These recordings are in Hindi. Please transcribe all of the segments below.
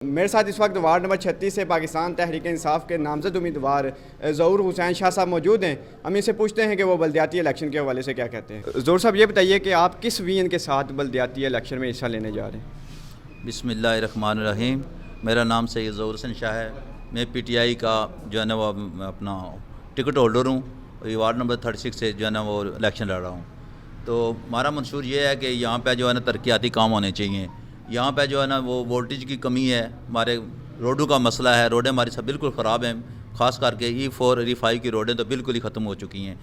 मेरे साथ इस वक्त वार्ड नंबर 36 से पाकिस्तान तहरीक इंसाफ के नामजद उम्मीदवार ज़हूर हुसैन शाह साहब मौजूद हैं। हम इनसे पूछते हैं कि वो बल्दियाती इलेक्शन के हवाले से क्या कहते हैं। ज़हूर साहब, ये बताइए कि आप किस विजन के साथ बल्दियाती इलेक्शन में हिस्सा लेने जा रहे हैं। बिस्मिल्लाहिर्रहमानिर्रहीम। मेरा नाम सैयद ज़हूर हुसैन शाह है। मैं PTI का जो है ना वो अपना टिकट होल्डर हूँ। ये वार्ड नंबर 36 से जो है ना वो इलेक्शन लड़ रहा हूँ। तो हमारा मंशूर ये है कि यहाँ पे जो है ना तरक्याती काम होने चाहिए। यहाँ पे जो है ना वो वोल्टेज की कमी है, हमारे रोडों का मसला है, रोडें हमारी सब बिल्कुल ख़राब हैं। ख़ास करके E4 E5 की रोडें तो बिल्कुल ही ख़त्म हो चुकी हैं।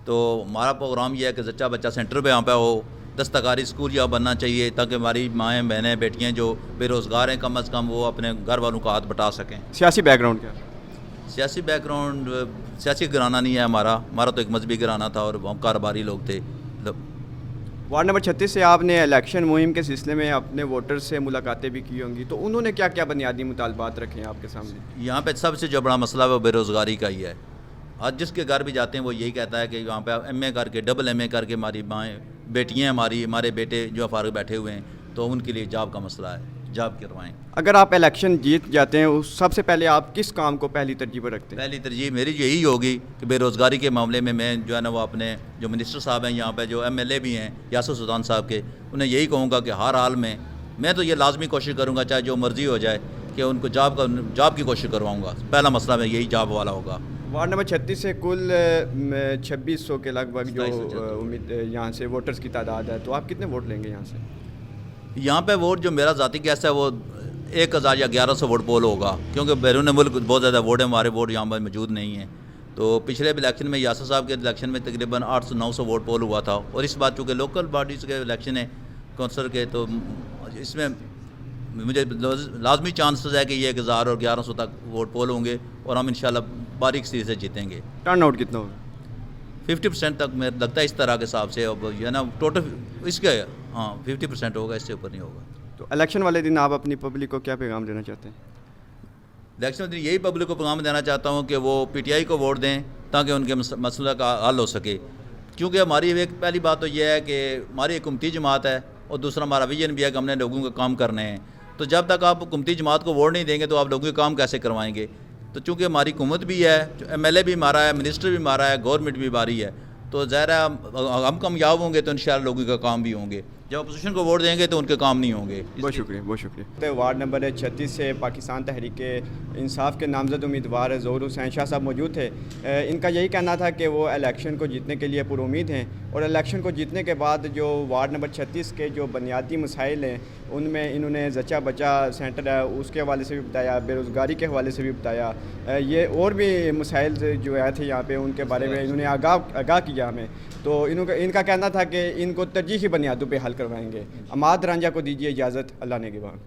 तो हमारा प्रोग्राम ये है कि जच्चा बच्चा सेंटर पे यहाँ पे हो, दस्तकारी स्कूल यहाँ बनना चाहिए ताकि हमारी माएँ बहनें बेटियाँ जो बेरोज़गार हैं कम अज़ कम वो अपने घर वालों का हाथ बटा सकें। सियासी बैकग्राउंड क्या? सियासी बैकग्राउंड सियासी घराना नहीं है हमारा तो एक मजहबी घराना था और हम कारोबारी लोग थे। वार्ड नंबर 36 से आपने इलेक्शन मुहिम के सिलसिले में अपने वोटर्स से मुलाकातें भी की होंगी, तो उन्होंने क्या क्या बुनियादी मुतालबात रखे हैं आपके सामने? यहाँ पे सबसे जो बड़ा मसला है वो बेरोज़गारी का ही है। आज जिसके घर भी जाते हैं वो यही कहता है कि यहाँ पे MA करके डबल MA करके हमारी माएँ बेटियाँ हमारे बेटे जो फारग बैठे हुए हैं, तो उनके लिए जॉब का मसला है, जॉब करवाएँ। अगर आप इलेक्शन जीत जाते हैं, उस सबसे पहले आप किस काम को पहली तरजीह पर रखते हैं? पहली तरजीह मेरी यही होगी कि बेरोज़गारी के मामले में मैं जो है ना वो अपने जो मिनिस्टर साहब हैं यहाँ पे जो MLA भी हैं यासर सुल्तान साहब के, उन्हें यही कहूँगा कि हर हाल में मैं तो ये लाजमी कोशिश करूँगा चाहे जो मर्ज़ी हो जाए कि उनको जॉब की कोशिश करवाऊँगा। पहला मसला मैं यही जॉब वाला होगा। वार्ड नंबर 36 से कुल 2600 के लगभग जो उम्मीद यहाँ से वोटर्स की तादाद है, तो आप कितने वोट लेंगे यहाँ से? यहाँ पे वोट जो मेरा ज़ाती कैसा है वो 1000 या 1100 वोट पोल होगा, क्योंकि बैरून मुल्क बहुत ज़्यादा वोट है, हमारे वोट यहाँ पर मौजूद नहीं हैं। तो पिछले इलेक्शन में यासर साहब के इलेक्शन में तकरीबन 800-900 वोट पोल हुआ था, और इस बात चूँकि लोकल बॉडीज़ के इलेक्शन है कौंसल के, तो इसमें मुझे लाजमी चांसेस है कि ये 1000 और 1100 तक वोट पोल होंगे और हम इंशाल्लाह बारीकी से जीतेंगे। टर्न आउट कितना होगा? 50% तक मेरे लगता है इस तरह के हिसाब से, अब ये ना टोटल इसके 50% होगा, इससे ऊपर नहीं होगा। तो इलेक्शन वाले दिन आप अपनी पब्लिक को क्या पैगाम देना चाहते हैं? इलेक्शन वाले दिन यही पब्लिक को पैगाम देना चाहता हूँ कि वो PTI को वोट दें ताकि उनके मसला का हल हो सके। क्योंकि हमारी एक पहली बात तो यह है कि हमारी हुकूमती जमात है, और दूसरा हमारा विजन भी है कि हमने लोगों के काम करने हैं। तो जब तक आप हुकूमती जमात को वोट नहीं देंगे तो आप लोगों के काम कैसे करवाएंगे? तो चूँकि हमारी हुकूमत भी है, MLA भी हमारा है, मिनिस्टर भी हमारा है, गवर्नमेंट भी हमारी है, तो ज़ाहिर है हम कामयाब होंगे तो इंशाअल्लाह लोगों का काम भी होंगे। जब अपोजिशन को वोट देंगे तो उनके काम नहीं होंगे। बहुत शुक्रिया, बहुत शुक्रिया। तो वार्ड नंबर 36 से पाकिस्तान तहरीक इंसाफ के नामजद उम्मीदवार ज़हूर हुसैन शाह साहब मौजूद थे। इनका यही कहना था कि वो इलेक्शन को जीतने के लिए पुरुमीद हैं, और इलेक्शन को जीतने के बाद जो वार्ड नंबर 36 के जो बुनियादी मसाइल हैं उनमें इन्होंने जच्चा बच्चा सेंटर है उसके हवाले से भी बताया, बेरोज़गारी के हवाले से भी बताया, ये और भी मसाइल जो आए थे यहाँ पे उनके बारे में इन्होंने आगाह किया हमें। तो इनका कहना था कि इनको तरजीही बुनियादों पे हल करवाएंगे। अमाद रांझा को दीजिए इजाज़त। अल्लाह ने के बाद।